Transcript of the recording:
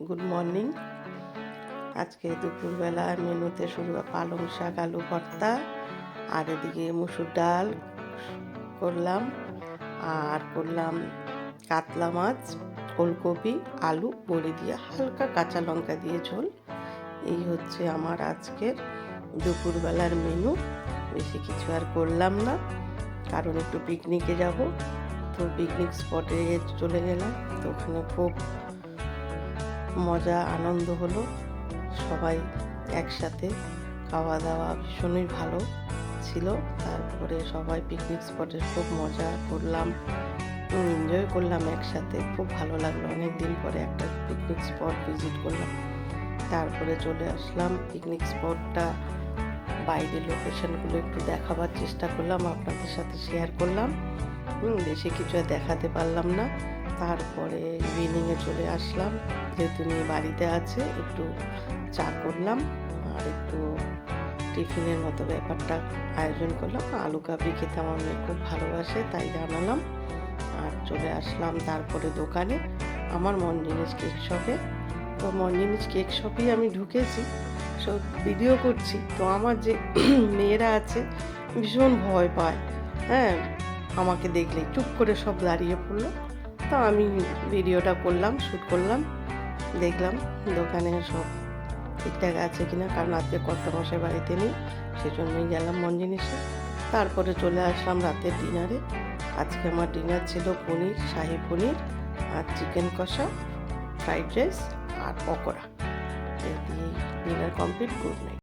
Good morning. আজকে দুপুরবেলা মেনুতে শুরু পালং শাক আলু ভর্তা, আর এদিকে মুসুর ডাল করলাম, আর করলাম কাতলা মাছ, ওলকপি আলু বড়ি দিয়ে হালকা কাঁচা লঙ্কা দিয়ে ঝোল। এই হচ্ছে আমার আজকের দুপুরবেলার মেনু। বেশি কিছু আর করলাম না, কারণ একটু পিকনিকে যাব। তো পিকনিক স্পটে চলে গেলাম, তো ওখানে খুব মজা আনন্দ হলো, সবাই একসাথে খাওয়া দাওয়া ভীষণই ভালো ছিল। তারপরে সবাই পিকনিক স্পটে খুব মজা করলাম, এনজয় করলাম একসাথে, খুব ভালো লাগলো। অনেক দিন পরে একটা পিকনিক স্পট ভিজিট করলাম। তারপরে চলে আসলাম পিকনিক স্পটটা, বাইরের লোকেশনগুলো একটু দেখাবার চেষ্টা করলাম, আপনাদের সাথে শেয়ার করলাম। বেশি কিছু দেখাতে পারলাম না। তারপরে ইভিনিংয়ে চলে আসলাম, যেহেতু মেয়ে বাড়িতে আছে, একটু চা করলাম আর একটু টিফিনের মতো ব্যাপারটা আয়োজন করলাম। আলু কাবলি খেতে আমার মেয়ে খুব ভালোবাসে, তাই জানালাম। আর চলে আসলাম তারপরে দোকানে, আমার মন জিনিস কেক শপে। তো মন জিনিস কেক শপেই আমি ঢুকেছি, সব ভিডিও করছি। তো আমার যে মেয়েরা আছে ভীষণ ভয় পায়, হ্যাঁ, আমাকে দেখলেই চুপ করে সব দাঁড়িয়ে পড়লো। তো আমি ভিডিওটা করলাম, শ্যুট করলাম, দেখলাম দোকানে সব ঠিকঠাক আছে কিনা, কারণ আজকে কর্তামশাই বাড়িতে নেই, সেজন্যই গেলাম মন জিনিসে। তারপরে চলে আসলাম রাতের ডিনারে। আজকে আমার ডিনার ছিল পনির, শাহি পনির আর চিকেন কষা, ফ্রাইড রাইস আর পকোড়া। এই দিয়েই ডিনার কমপ্লিট। Good night.